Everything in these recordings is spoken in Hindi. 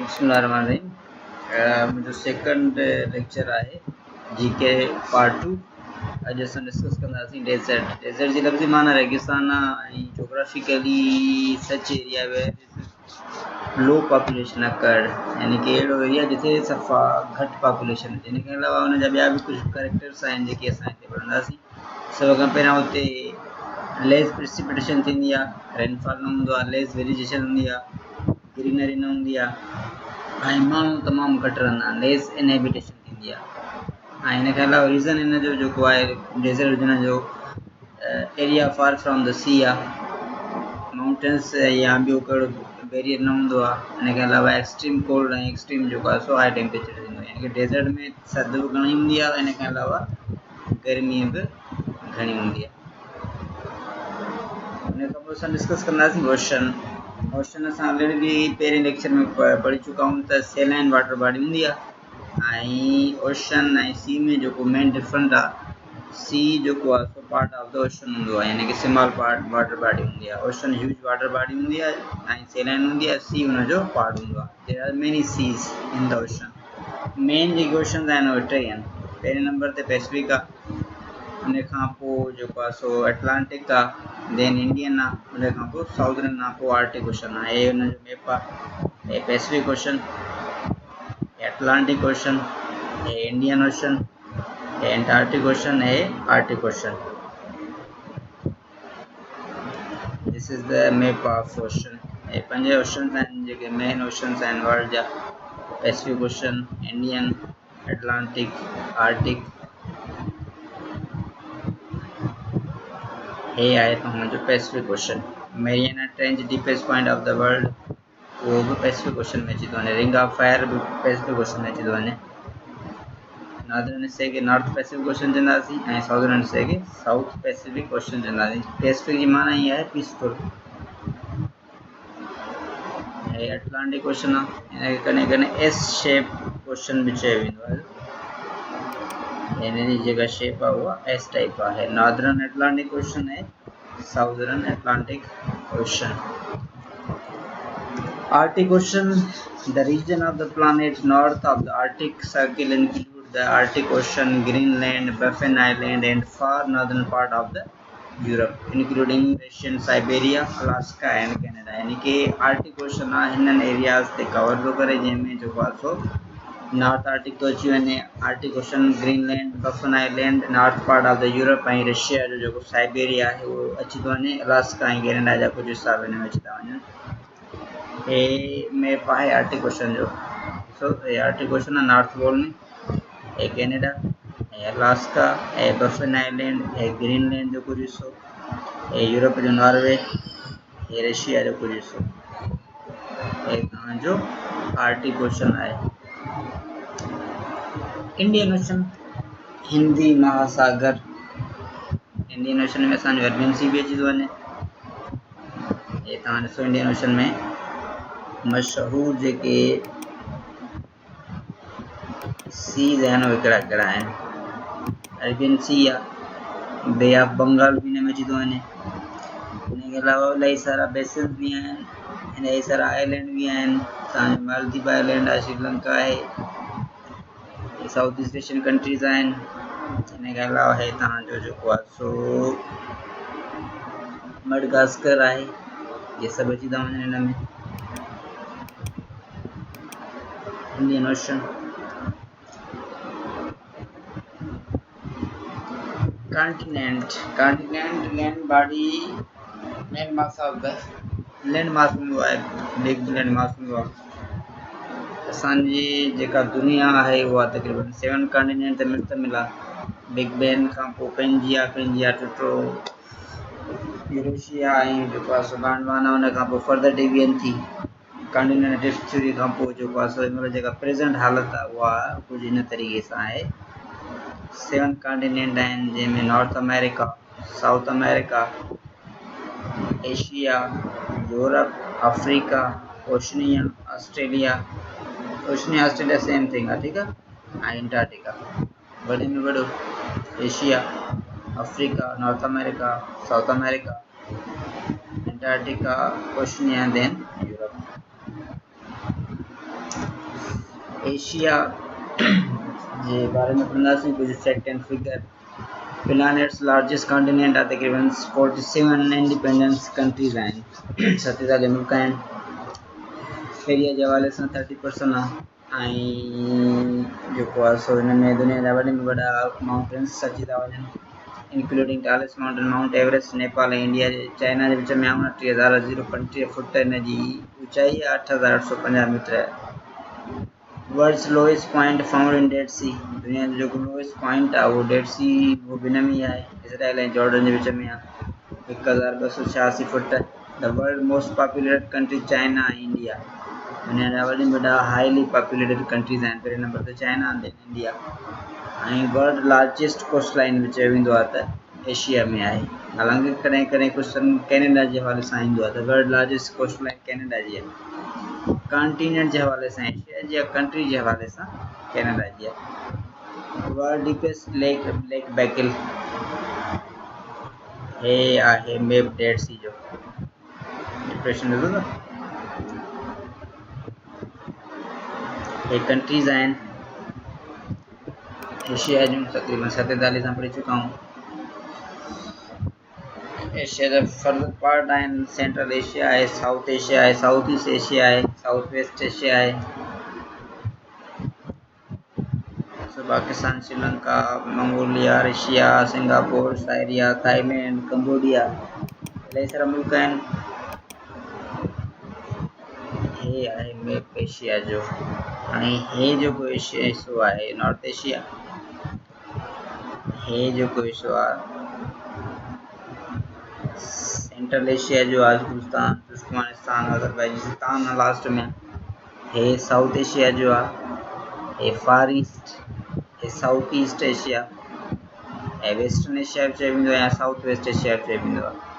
बिस्मिल्लाहिर्रहमानिर्रहीम। मुंहिंजो सेकंड लेक्चर आहे जीके पार्ट 2। अॼु असां डिस्कस कंदासीं डेज़र्ट। डेज़र्ट जी लफ़्ज़ी माना रेगिस्तान ऐं जोग्राफिकली सच एरिया में लो पॉपुलेशन अकर्ड, यानी कि अहिड़ो एरिया जिते सफ़ा घटि पॉपुलेशन हुजे। हिन खां अलावा हुनजा ॿिया बि कुझु करेक्टर्स आहिनि जेके असां हिते पढ़ंदासीं। सभ खां पहिरियों हुते लेस प्रिसिपिटेशन थींदी आहे, रेनफॉल न हूंदो आहे, लेस वेजिटेशन हूंदी आहे, ग्रीनरी न हूंदी आहे ऐं माण्हू तमामु घटि रहंदा आहिनि, लेस इनहेबिटेशन थींदी आहे। ऐं हिन खां अलावा रीज़न हिन जो जेको आहे डेज़र्ट हुजण जो एरिया फार फ्रॉम द सी आहे, माउंटेन्स या ॿियो कहिड़ो बैरियर न हूंदो आहे। हिन खां अलावा एक्सट्रीम कोल्ड ऐं एक्सट्रीम जेको आहे सो हाई टेम्परेचर थींदो आहे, यानी कि डेज़र्ट में थधि बि घणी हूंदी आहे, हिन खां अलावा गर्मी बि घणी हूंदी आहे। हिन खां पोइ असां डिस्कस कंदासीं ओशन। ओशन असां ऑलरेडी बि पहिरें लेक्चर में पढ़ी चुका आहियूं त सेलाइन वाटर बॉडी हूंदी आहे ऐं ओशन ऐं सी में जेको मेन डिफरेंट आहे, सी जेको आहे so part of the ocean हूंदो आहे, यानी कि स्मॉल पार्ट वाटर बॉडी हूंदी आहे। ओशन ह्यूज वाटर बॉडी हूंदी आहे ऐं सेलाइन हूंदी आहे, सी हुनजो पार्ट हूंदो आहे। There are many seas in the ocean. मेन जेके ओशन्स आहिनि उहे टे आहिनि। पहिरें नंबर ते पैसिफिक आहे, उन खां पोइ जेको आहे सो अटलांटिक आहे, देन इंडियन आहे, उन खां पोइ साउदर्न आहे, पोइ आर्टिक ओशन आहे। हे हुन जो मैप आहे। हे पैसिफिक ओशन, अटलांटिक ओशन, हे इंडियन ओशन, हे एंटार्टिक ओशन, हे Arctic Ocean. This is the map of ocean. हे 5 ओशन्स आहिनि जेके मेन ओशन्स आहिनि वर्ल्ड जा: Pacific Ocean, Indian, Atlantic, Arctic. हे आहे तव्हांजो Pacific Ocean. Mariana Trench deepest point of the world, उहो बि पैसिफिक ओशन में अची थो वञे। रिंग ऑफ फायर बि पैसिफिक ओशन में अची थो वञे। नॉर्दर्न हिस्से खे नॉर्थ पैसिफिक ओशन चवंदासीं ऐं साउदर्न हिस्से खे साउथ पैसिफिक ओशन चवंदासीं। पैसिफिक जी माना ई आहे पीसफुल। हे अटलांटिक ओशन आहे, हिनखे कॾहिं कॾहिं एस शेप ओशन बि चयो वेंदो आहे। हिन जी जेका शेप आहे उहा एस टाइप आहे। नॉर्दर्न अटलांटिक ओशन है, southern Atlantic ocean. Arctic Ocean, the region of the planet north of the Arctic Circle include the Arctic Ocean, Greenland, Baffin Island and far northern part of the Europe, including Russian Siberia, Alaska and Canada। यानी कि आर्टिक ओशन आहे हिनन एरियाज़ ते कवर थो करे, जंहिंमें जेको आहे सो नॉर्थ आर्टिक थो अची वञे, Arctic ocean, Greenland, बफन island, north part of the Europe ऐं रशिया जो जेको साइबेरिया आहे उहो अची थो वञे। अलास्का ऐं कैनेडा जा कुझु हिस्सा हिन में अची था वञनि। हे मैप आहे आर्टिक ओशन जो। सो हे आर्टिक ओशन आहे नॉर्थ पोल में, हे कैनेडा, हे अलास्का, हे बफन आइलैंड, हे ग्रीनलैंड जो कुझु हिस्सो, हे यूरोप जो नॉर्वे, हे रशिया जो कुझु हिस्सो। हे तव्हांजो आर्टिक ओशन आहे। इंडियन ओशन, हिंदी महासागर। इंडियन ओशन में असांजो अरबियन सी बि अची थो वञे। हे तव्हां ॾिसो इंडियन ओशन में मशहूर जेके सीज़ आहिनि उहे कहिड़ा कहिड़ा आहिनि। अरबियन सी आहे, बे ऑफ बंगाल बि हिन में अची थो वञे। हिन खां अलावा इलाही सारा बेसिन्स बि आहिनि, इलाही सारा आइलैंड बि आहिनि। तव्हांजो मालदीव आइलैंड आहे, श्रीलंका आहे, साउथ ईस्ट एशियन कंट्रीज़ आहिनि। हिन खां अलावा हे तव्हांजो जेको आहे सो मडगास्कर आहे। ये सभु अची था वञनि हिन में। Indian ocean, continent, continent land body, land mass of the land mass हूंदो आहे, बिग लैंड मास हूंदो आहे। असांजी जेका दुनिया आहे उहा तक़रीबन 7 कॉन्टिनेंट ते मुश्तमिल आहे। बिग बैंग खां पोइ पेंजिया टुटो, यूरेशिया ऐं जेको आहे सो गांडवाना, हुन खां पोइ फर्दर डिवीजन थी कॉन्टिनेंट डिस्क थ्योरी खां पोइ जेको आहे सो हिन जेका प्रेज़ेंट हालत आहे उहा कुझु हिन तरीक़े सां आहे। 7 कॉन्टिनेंट आहिनि, जंहिंमें North America, South America, Asia, Europe, Africa, Oceania, Australia same thing आहे, ठीकु आहे, ऐं एंटार्क्टिका। वॾे में वॾो Asia, Africa, North America, South America, Antarctica, Oceania, then Europe. Asia जे बारे में पढ़ंदासीं कुछ fact and figure. Planet's largest continent आहे तक़रीबन 47 इंडिपेंडेंस कंट्रीज़ आहिनि, 47 मुल्क आहिनि। एरिया जे हवाले सां 30% आहे ऐं जेको आहे सो हिन में दुनिया जा वॾे में वॾा माउंटेन्स अची था वञनि, including tallest mountain mount Everest. Nepal ऐं इंडिया जे चाइना जे विच में 29,035 फुट हिन जी ऊचाई आहे, 8,850 metre. World's lowest point found in Dead Sea, दुनिया जो जेको लोएस्ट पॉइंट आहे उहो डेड सी वो बि हिन में ई आहे, इसराइल ऐं जॉर्डन जे विच में आहे, 1,286 foot. The world most populated country China ऐं इंडिया, दुनिया जा वॾे में वॾा हाईली पॉपुलेटेड कंट्रीज़ आहिनि, पहिरें नंबर ते चाइना देन इंडिया। ऐं वर्ल्ड लार्जेस्ट कोस्ट लाइन में चयो वेंदो आहे त एशिया में आहे, हालांकि कॾहिं कॾहिं क्वेश्चन कैनेडा जे हवाले सां ईंदो आहे त world largest coast line Canada जी आहे। कॉन्टिनेंट जे हवाले सां एशिया जी आहे, कंट्री जे हवाले सां कैनेडा जी आहे। वर्ल्ड डीपेस्ट लेक लेक बैकिल, हे आहे मैप डेड सी जो, डिप्रेशन ॾिसो था। हे कंट्रीज़ आहिनि एशिया जूं, तक़रीबन 47 पढ़ी चुका हूँ। एशिया जा फर्दर पार्ट आहिनि, सेंट्रल एशिया आहे, साउथ एशिया आहे, साउथ ईस्ट एशिया आहे, साउथ वेस्ट एशिया आहे, Pakistan, Sri Lanka, Mongolia, Russia, Singapore, Syria, Thailand, Cambodia, इलाही सारा मुल्क आहिनि। हे आहे मैप एशिया जो, ऐं हे जेको एशिया हिसो आहे नॉर्थ एशिया, हे जेको हिसो आहे सेंट्रल एशिया जो आहे, अफगानिस्तान, तुर्कमेनिस्तान, अजरबैजान लास्ट में। हे साउथ एशिया जो आहे, हे फार ईस्ट, हे साउथ ईस्ट एशिया, ऐं वेस्टर्न एशिया बि चयो वेंदो आहे या साउथ वेस्ट एशिया बि चयो वेंदो आहे।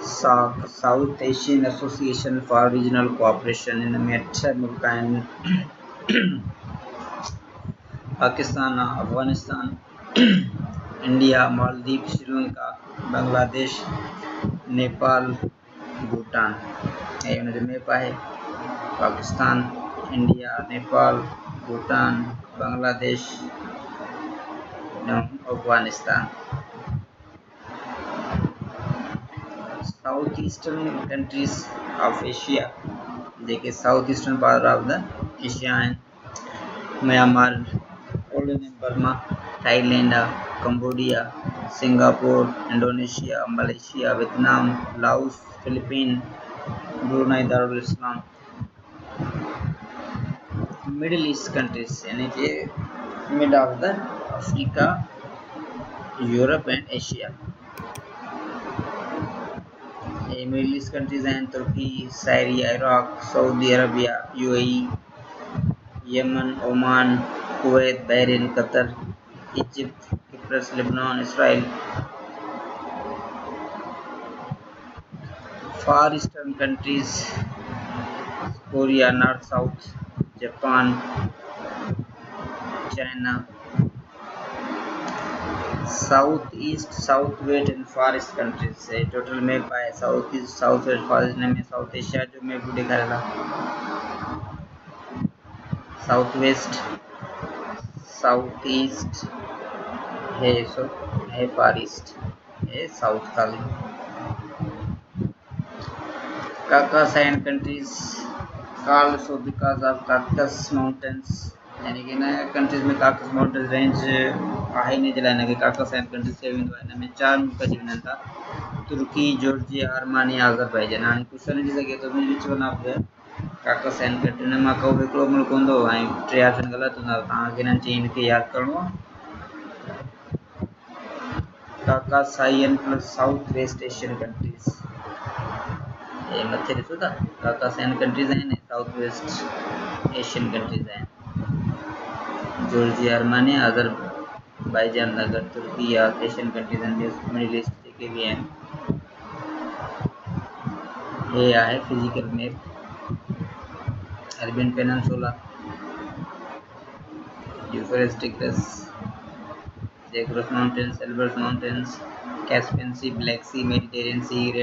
साक South Asian Association for Regional Cooperation, हिन में 8 मुल्क आहिनि, पाकिस्तान, अफगानिस्तान, इंडिया, मालदीव, श्रीलंका, बांग्लादेश, नेपाल, भूटान। ऐं हुन जो मैप आहे, Pakistan, India, Nepal, Bhutan, Bangladesh, Afghanistan. South Eastern countries of Asia, जेके South Eastern part of the Asia आहिनि, Myanmar, old Burma, Thailand, Cambodia, Singapore, Indonesia, Malaysia, Vietnam, Laos, Philippine, Brunei दारुल इस्लाम। मिडिल ईस्ट कंट्रीज यानी कि mid of the Africa, Europe and Asia. Middle East countries आहिनि तुर्की, Syria, Iraq, Saudi Arabia, UAE, Yemen, Oman, Kuwait, Bahrain, Qatar, Egypt, Cyprus, Lebanon, Israel. Far Eastern countries Korea, North South, Japan, China. South East, South West and Far East countries से टोटल मैप आहे। South East, South West, Far East में साउथ एशिया जो मैप भी ॾेखारियल आहे। साउथ वेस्ट, साउथ ईस्ट, है फार ईस्ट, है साउथ खाली। Caucasus and countries called so because of Kakas mountains, यानी कि हिन कंट्रीज में काकस माउंटेन्स रेंज आहे, हिन जे लाइ हिनखे काकस एंड कंट्रीज चयो वेंदो आहे। हिन में 4 मुल्क अची वञनि था, तुर्की, जॉर्जिया, आर्मानिया, अज़रबैजान। हाणे क्वेश्चन अची सघे थो which one of the Caucasus and country, हिन मां को बि हिकिड़ो मुल्क हूंदो ऐं 3 ऑप्शन ग़लति हूंदा, तव्हांखे हिननि चई हिनखे यादि करिणो आहे। Caucasian plus South West Asian countries, ये मथे ॾिसो था, काकासाइयन कंट्रीज आहिनि, साउथ वेस्ट एशियन कंट्रीज आहिनि, जॉर्जिया, आर्मानिया, अज़रबैजान, अगरि तुर्की या एशियन कंट्रीज आहिनि, मिडिल ईस्ट जेके बि आहिनि। हे आहे physical map, Arabian Peninsula, Euphrates, Tigris, Zagros Mountains, Elburz Mountains, Caspian Sea, Black Sea, Mediterranean Sea, Red